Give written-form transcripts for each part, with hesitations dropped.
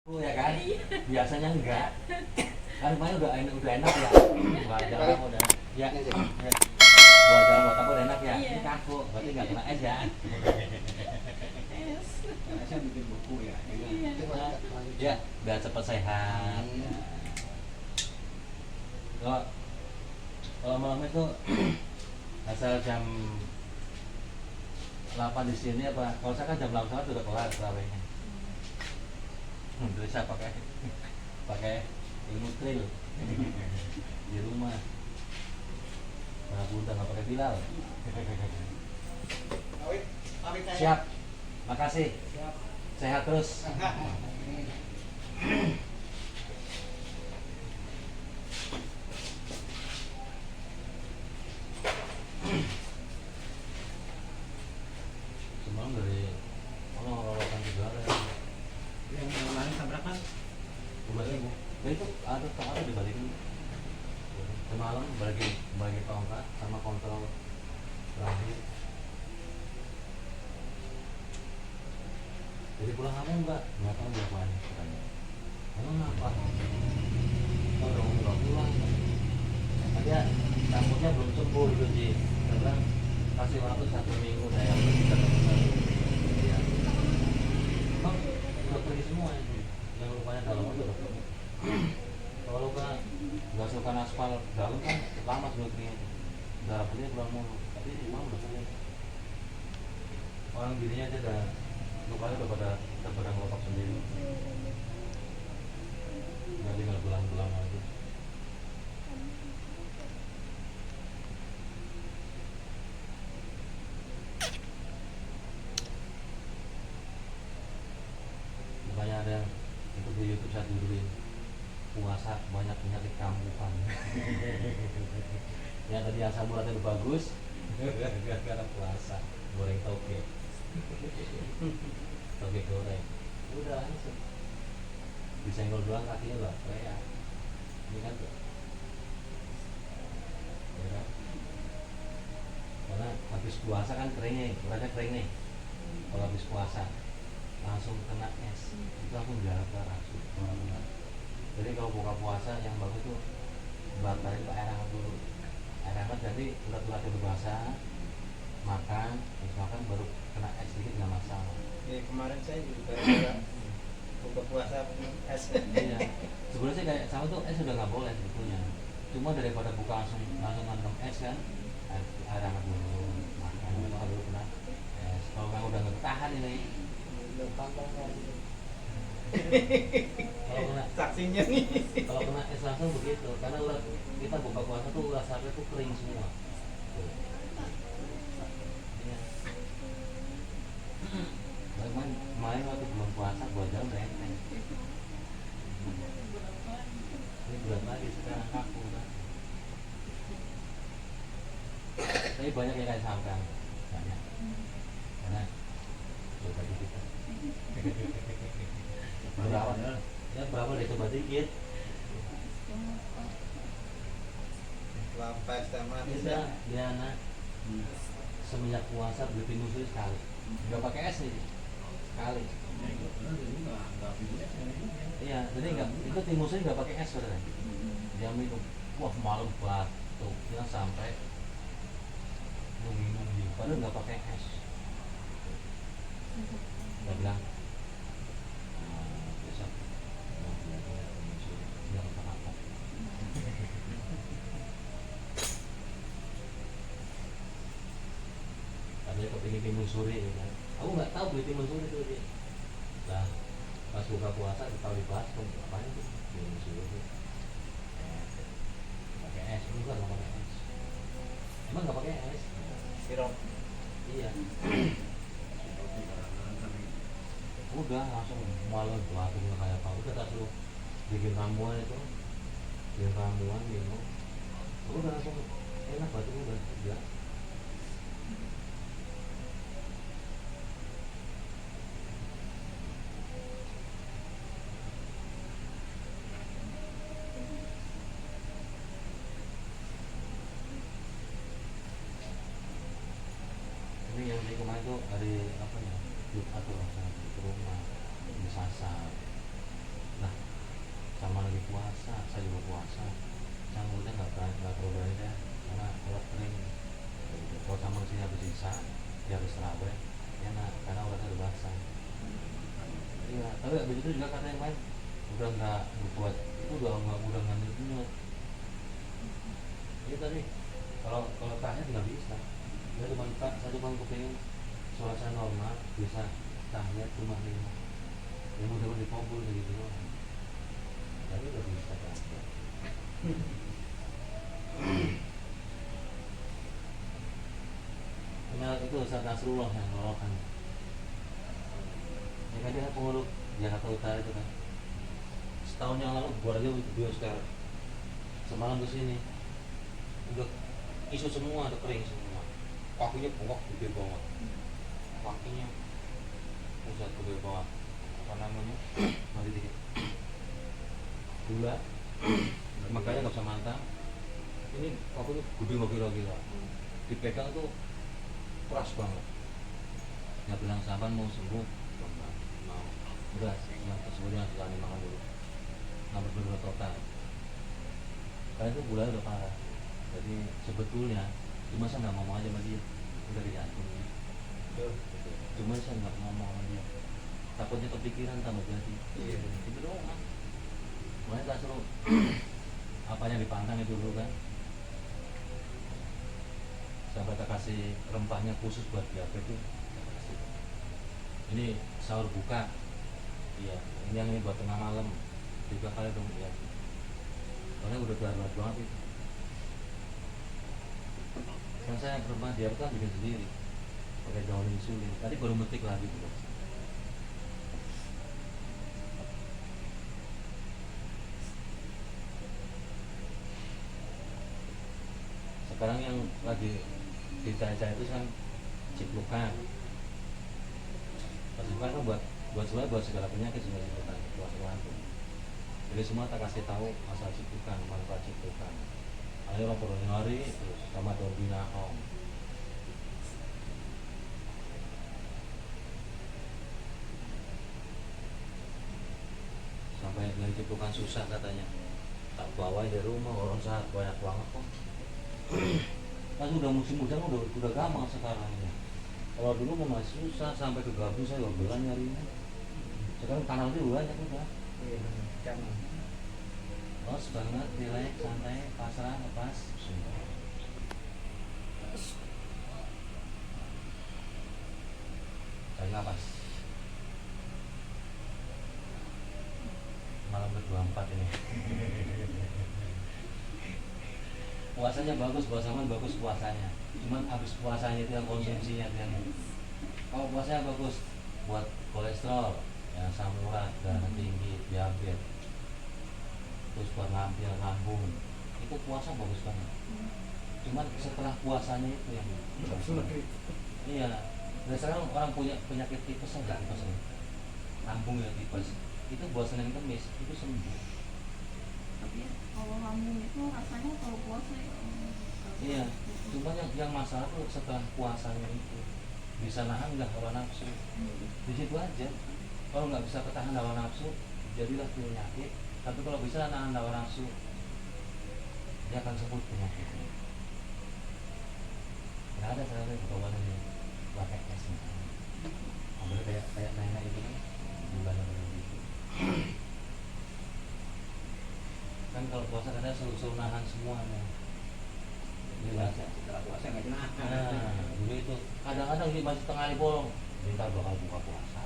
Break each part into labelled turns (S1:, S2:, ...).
S1: Ya kan? Biasanya enggak. Kan kemarin udah enak ya. Buat jalan udah. Ya. Buat jalan buat apa udah enak ya. Ini kaku, berarti enggak kena es ya.
S2: Saya bikin buku ya.
S1: Ya, biar cepat sehat. Kalau kalau malam itu asal jam 8 di sini apa? Kalau saya kan jam 8 sudah kelar terawihnya. Terus saya pakai ilmu trail di rumah. Nah, bunda nggak pakai Bilal. Siap, makasih. Sehat terus. Semalam dari lolokan juga ada.
S2: Yang kemarin tabrakan
S1: 12.000. Ya itu ada dibalikin. Semalam bagi tongkat sama kontrol terakhir. Jadi pulang kamu enggak tahu berapa hari katanya. Emang apa? Oh dong enggak pulang. Dia takutnya belum sembuh gitu Ji. Karena kasih waktu 1 minggu saya bisa ketemu. Ya. Emang udah pergi semua itu. Yang lukanya dalam itu udah pergi. Kalau luka nggak suka aspal dalam kan lama sebelumnya darah putihnya keluar mulu, tapi emang udah pergi. Orang dirinya aja udah lukanya udah pada ngelopak sendiri. Nggak tinggal belang-belang aja. Makanya ada yang ikut di YouTube saya judulin puasa banyak penyakit kambuhan. Yang tadi asam uratnya udah bagus gara-gara puasa goreng toge. Toge goreng udah langsung disenggol doang kakinya lah kayak ini kan tuh ya kan? Karena habis puasa kan kering nih, uratnya kering nih. Kalau habis puasa langsung kena es itu langsung jaga langsung. Jadi kalau buka puasa yang bagus tuh bakarin ke air hangat dulu. Air hangat jadi urat-uratnya udah basah, makan, terus makan baru kena es sedikit nggak masalah.
S2: ya, kemarin saya juga buka puasa es.
S1: Iya. Sebenarnya sih kayak sama tuh es udah nggak boleh sebetulnya. Cuma daripada buka langsung ngantum es kan, air hangat dulu, makan, makan dulu kena es. Kalau kamu udah nggak tahan ini, kalau kena
S2: Saksinya nih.
S1: kalau kena es langsung begitu, karena urat kita buka puasa tuh urat sarafnya tuh kering semua. Tuh. Iya. Kemarin waktu belum puasa buat jalan udah enteng. Ini berat lagi sekarang kaku kan. Tapi banyak yang kayak sampean, banyak. Karena coba kita. Berapa? Ya berapa deh coba dikit.
S2: Lapas sama
S1: Bisa dia anak semenjak puasa beli timun suri sekali. Nggak pakai es nih sekali. Iya, jadi nggak itu timun suri nggak pakai es saudara. Dia minum, wah malam batuknya sampai minum gitu. Padahal nggak pakai es. Dia bilang besok mau belajar timun suri nggak apa-apa. Dia kepingin timun suri ya kan. Aku nggak tahu beli timun suri tuh dia. Nah, pas buka puasa ditaruh di baskom, apaan itu? Timun suri. Pakai es, enggak pakai es. Emang nggak pakai es?
S2: sirup.
S1: Iya. Udah langsung malam batuk nggak kayak apa. Udah tak suruh bikin ramuan itu, bikin ramuan minum. Udah langsung enak batuknya udah. Ini yang di kemarin tuh hari apa ya? Jumat tuh langsung ke rumah disasar puasa, saya juga puasa. Sanggupnya nggak terlalu berani deh, karena urat kering. Kalau sama sini habis sisa, ya habis terawih, enak karena uratnya udah basah. Iya, tapi habis itu juga kata yang lain udah nggak buat itu udah nggak nyut. Ini tadi kalau tahnya nggak bisa. Saya cuma kepengen suasana normal bisa tahiyat cuma 5. Yang udah dikabul begitu loh. Tapi udah bisa kan. Punya itu Ustaz Nasrullah yang melolokan. Ya kan dia pengurus Jakarta Utara itu kan. Setahun yang lalu buat aja video sekarang. Semalam kesini udah isu semua, udah kering semua. Kakinya bengkok gede banget. Kakinya pusat gede banget. Apa namanya? Mari dikit. Gula. Makanya nggak bisa mantap. Ini kakinya gede nggak kira-kira. Dipegang tuh keras banget. Nggak bilang saban mau sembuh, mau. Udah, yang tersebutnya setelah makan dulu. Nggak berdua total. Karena itu gula udah parah. Jadi sebetulnya cuma saya nggak ngomong aja sama dia, udah digantung. Cuma saya nggak ngomong sama dia. Takutnya kepikiran tambah jadi. Itu doang. Makanya tak suruh apanya dipantang itu dulu kan. Sampai tak kasih rempahnya khusus buat diabetes itu. Ini sahur buka. Iya, ini buat tengah malam. 3 kali dong ya. Soalnya udah darurat banget itu. Kan saya ke rumah dia kan bikin sendiri pakai daun insulin. Tadi baru metik lagi tuh. Sekarang yang lagi dicari-cari itu kan ciplukan. Ciplukan kan buat segala penyakit semua ciplukan. Jadi semua tak kasih tahu masalah ciplukan, manfaat ciplukan. Ada orang perlu nyari terus sama daun binahong. Sampai dari ciplukan susah katanya. Tak bawa dari rumah orang saat banyak banget kok. Kan udah musim hujan udah gampang sekarang ya. Kalau dulu mau masih susah sampai ke Gabu saya 2 bulan nyarinya. Sekarang kanal itu banyak udah. Los banget, relax, santai, pasrah, lepas. Tarik napas. Malam ke-24 ini. Puasanya bagus, puasanya bagus puasanya. Cuman habis puasanya itu yang konsumsinya itu yang. Kalau puasanya bagus buat kolesterol, yang asam urat, darah tinggi, diabetes. Terus buat ngambil lambung itu puasa bagus banget. Cuman setelah puasanya itu yang iya. Dan sekarang orang punya penyakit tipes enggak tipes lambung ya tipes itu buat Senin Kemis itu sembuh.
S3: Tapi kalau lambung itu rasanya kalau puasa
S1: Iya. Cuman yang masalah tuh setelah puasanya itu bisa nahan nggak hawa nafsu. Di situ aja. Kalau nggak bisa ketahan hawa nafsu, jadilah penyakit. Tapi kalau bisa nahan hawa nafsu, dia akan sembuh penyakitnya. Nggak ada cara lain pengobatan yang pakai es misalnya. Ambil kayak nenek itu kan, gimana gitu. Kan kalau puasa kadang suruh nahan semuanya.
S2: Setelah puasa nggak nahan.
S1: Nah, dulu itu kadang-kadang di masjid tengah hari bolong, minta bakal buka puasa.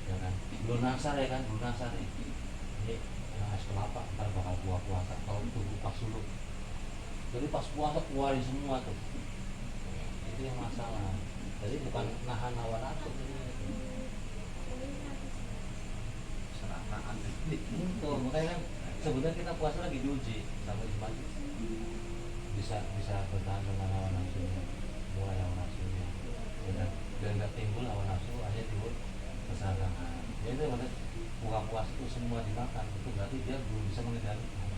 S1: Ya kan, belum nasar ya kan, belum nasar ya. Ini es kelapa, ntar bakal buka puasa. Kalau itu pas dulu, jadi pas puasa keluarin semua tuh. Itu yang masalah. Jadi bukan nahan hawa nafsu.
S2: Serakahan.
S1: Itu makanya kan sebenarnya kita puasa lagi diuji sama Ismail. Bisa bertahan dengan hawa nafsunya, mulai hawa nafsunya. Dan nggak timbul hawa nafsu, hanya timbul kesadaran. Jadi pada buka puasa itu semua dimakan, itu berarti dia belum bisa mengendalikan.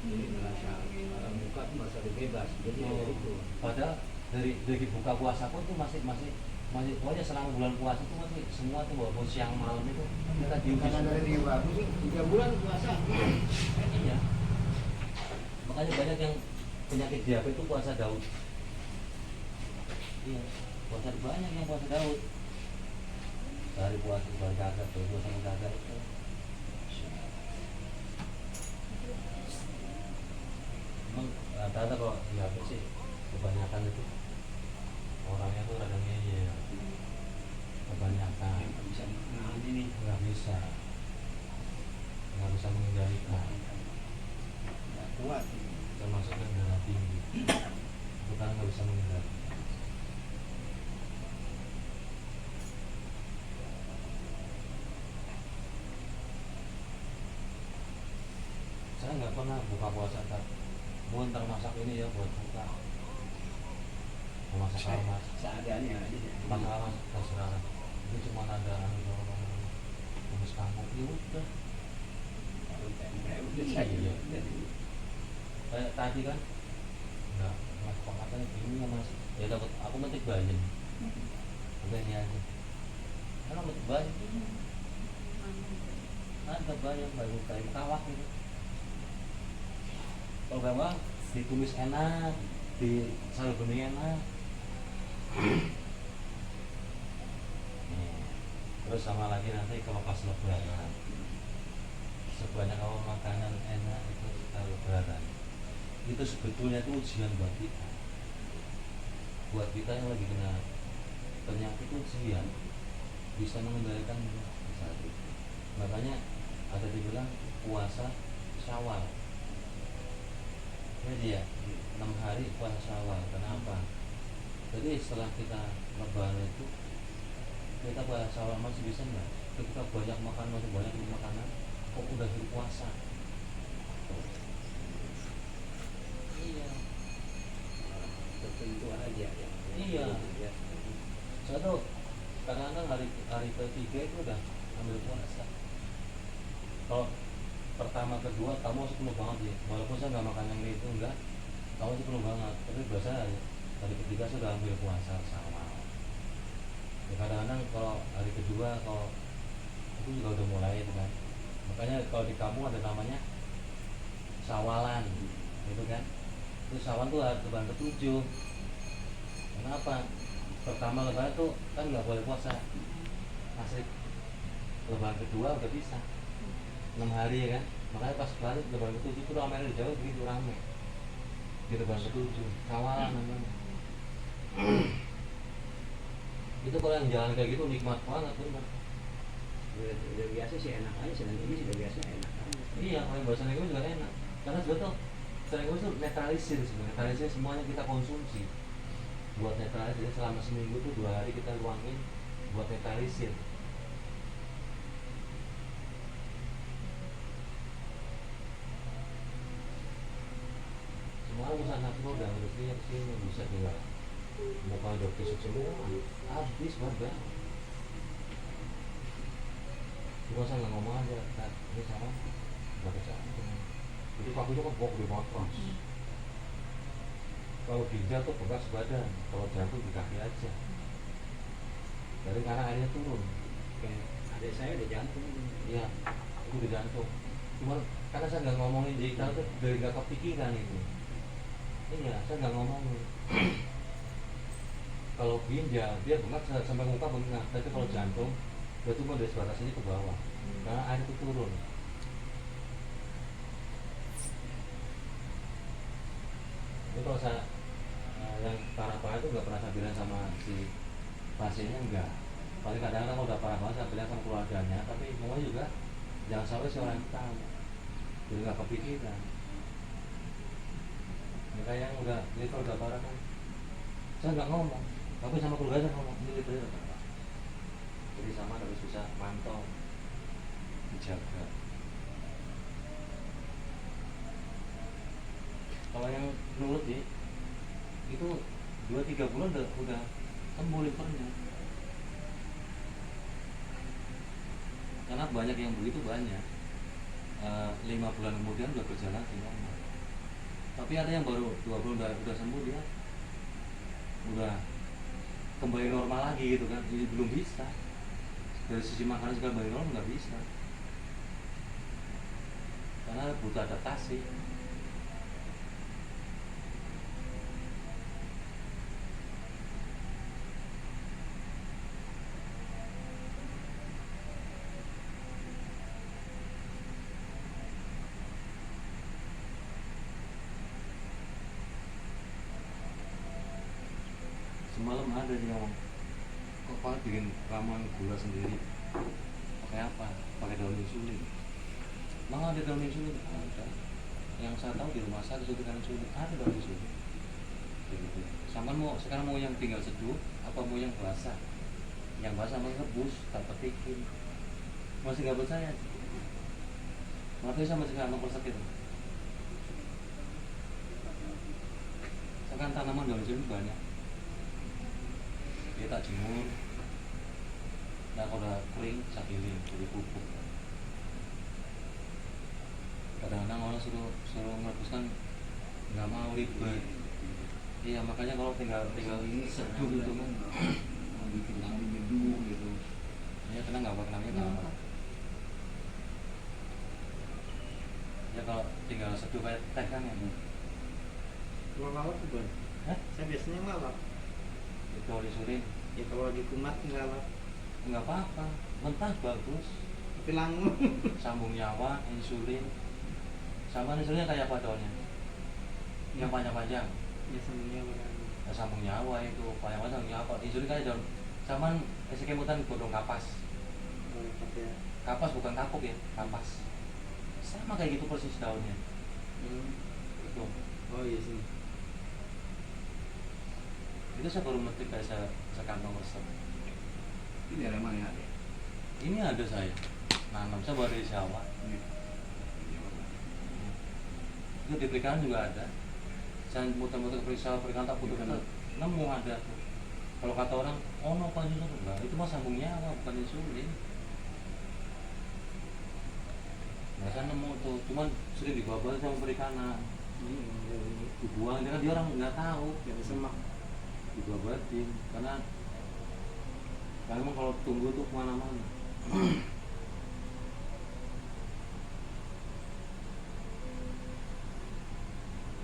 S2: Jadi merasa kalau buka tuh merasa lebih bebas. Jadi
S1: Oh,
S2: itu.
S1: padahal dari buka puasa pun tuh masih masih pokoknya selama bulan puasa itu masih semua tuh walaupun siang malam itu kita diuji
S2: Karena dari bagus sih 3 bulan puasa.
S1: iya. Makanya banyak yang penyakit diabetes itu puasa Daud. Iya, puasa banyak yang puasa Daud. Dari puasa bulan kagak, puasa kagak itu. Emang rata-rata kalau diabetes sih kebanyakan itu orangnya tuh rada ngeyel, kebanyakan
S2: Nggak bisa nahan ini.
S1: nggak bisa mengendalikan,
S2: Nggak kuat.
S1: termasuk yang darah tinggi, itu kan nggak bisa mengendalikan. Saya nggak pernah buka puasa tak mau ntar masak ini ya buat buka, mau masak apa
S2: Seadanya aja.
S1: masak apa terserah. Itu cuma ada tumis kangkung ya udah. Iya. Kayak tadi kan enggak mas katanya bingung ya mas ya dapat aku metik banyak udah ini aja karena metik banyak ada banyak baru kayak kawah gitu kalau bawang ditumis enak di sayur bening enak. Nih, terus sama lagi nanti kalau pas lebaran sebanyak apa makanan enak itu kalau lebaran itu sebetulnya itu ujian buat kita yang lagi kena penyakit ujian bisa mengendalikan di saat itu. Makanya ada dibilang puasa Syawal jadi ya 6 hari puasa Syawal. Kenapa? Jadi setelah kita lebaran itu kita puasa Syawal masih bisa nggak ketika banyak makan masih banyak makanan kok udah berpuasa. Iya.
S2: Tertentu aja ya.
S1: Iya. Saya tuh kadang-kadang hari ketiga itu udah ambil puasa. Kalau pertama kedua kamu masih penuh banget ya. Walaupun saya nggak makan yang itu enggak, kamu masih penuh banget. Tapi biasa hari ketiga saya udah ambil puasa sama. Ya, kadang-kadang kalau hari kedua kalau itu juga udah mulai itu kan. Makanya kalau di kampung ada namanya Sawalan, gitu kan? Itu Sawan tuh hari lebaran ke-7. Kenapa? Pertama lebaran tuh kan nggak boleh puasa, asli. Lebaran kedua udah bisa 6 hari ya kan. Makanya pas balik lebaran ke-7 itu ramai di Jawa begitu ramai. Di lebaran ke-7 Sawalan namanya. Itu kalau yang jalan kayak gitu nikmat banget bener.
S2: Udah biasa sih enak aja, sedang ini sudah biasa enak aja.
S1: Iya, kalau bahasa Inggris juga enak. Karena sebetulnya bahasa Inggris itu netralisir sebenarnya. Netralisir semuanya kita konsumsi. Buat netralisir selama seminggu tuh 2 hari kita luangin buat netralisir. Semua urusan nafsu udah harusnya kesini bisa juga. Muka udah besok semua, habis banget. Cuma saya nggak ngomong aja, ini sama nggak bisa. Jadi kakinya kan bok di matras. Kalau ginjal tuh bekas badan, kalau jantung di kaki aja. Dari karena airnya turun.
S2: Kayak adik saya ada jantung.
S1: Iya, itu di jantung. Cuman karena saya nggak ngomongin digital tuh dari nggak kepikiran itu. Iya, saya nggak ngomongin. Kalau ginjal dia bengkak sampai muka bengkak, tapi kalau jantung dia cuma dari sebatas ini ke bawah karena air itu turun. Ini kalau saya yang parah-parah itu nggak pernah saya bilang sama si pasiennya enggak. Paling kadang-kadang kalau udah parah banget saya bilang sama keluarganya, tapi ngomongnya juga jangan sampai si orang itu tahu, jadi nggak kepikiran. Mereka yang udah parah kan, saya nggak ngomong, tapi sama keluarga saya ngomong ini livernya udah parah. Jadi sama harus bisa mantau, dijaga. Kalau yang nurut sih itu 2-3 bulan udah sembuh livernya. Karena banyak yang begitu banyak. 5 bulan kemudian udah berjalan normal. Tapi ada yang baru 2 bulan udah sembuh dia udah kembali normal lagi gitu kan, ini belum bisa. Dari sisi makanan segala kembali normal nggak bisa, karena butuh adaptasi. Semalam ada yang kok Pak bikin ramuan gula sendiri, pakai apa? Pakai daun insulin. Emang ada daun insulin? Ada. Yang saya tahu di rumah saya disuntikan insulin, ada daun insulin. Gitu. Sama mau sekarang mau yang tinggal seduh apa mau yang basah? Yang basah mau rebus, tak petikin. Masih nggak percaya? Makanya sama sekarang mau sakit. Sekarang tanaman daun insulin banyak. Dia tak jemur, nah kalau udah kering sakiling jadi pupuk. Kadang-kadang orang suruh merebuskan nggak mau ribet. Iya makanya kalau tinggal seduh gitu kan bikin lagi nyeduh gitu ya, kena nggak apa kenanya nggak apa ya. Kalau tinggal seduh kayak teh kan ya.
S2: Kalau lalap bukan?
S1: Hah?
S2: Saya biasanya lalap.
S1: Itu insulin
S2: Ya kalau dikumat lalap.
S1: nggak apa-apa, mentah bagus.
S2: Tapi langun.
S1: Sambung nyawa, insulin sama insulinnya kayak apa daunnya yang panjang-panjang
S2: Ya semuanya berani.
S1: ya, sambung nyawa itu panjang-panjang sambung nyawa. Insulin kayak daun sama kemutan godong kapas.
S2: Oh, pakai.
S1: Kapas bukan kapuk ya, kapas sama kayak gitu persis daunnya itu.
S2: Oh iya sih.
S1: Itu saya baru metik kayak sekantong resep.
S4: Ini ada mana ada?
S1: Ini ada saya nanam, saya baru di sawah. Itu di perikanan juga ada. Saya muter-muter ke perikanan tak butuh kita nemu ada tuh. Kalau kata orang, oh no pak insulin enggak, itu mah sambung nyawa bukan insulin. Nah saya nemu tuh, cuman sering dibawa sama perikanan. Dibuang, karena dia orang nggak tahu.
S2: Gak ada semak.
S1: Dibabatin karena emang kalau tumbuh tuh kemana-mana.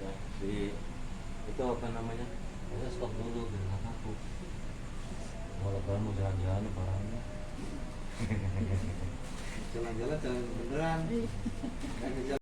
S1: Ya si itu apa namanya, saya stop dulu biar nggak takut kalau kalian mau jalan-jalan barangnya.
S2: Jalan-jalan jangan beneran. Nggak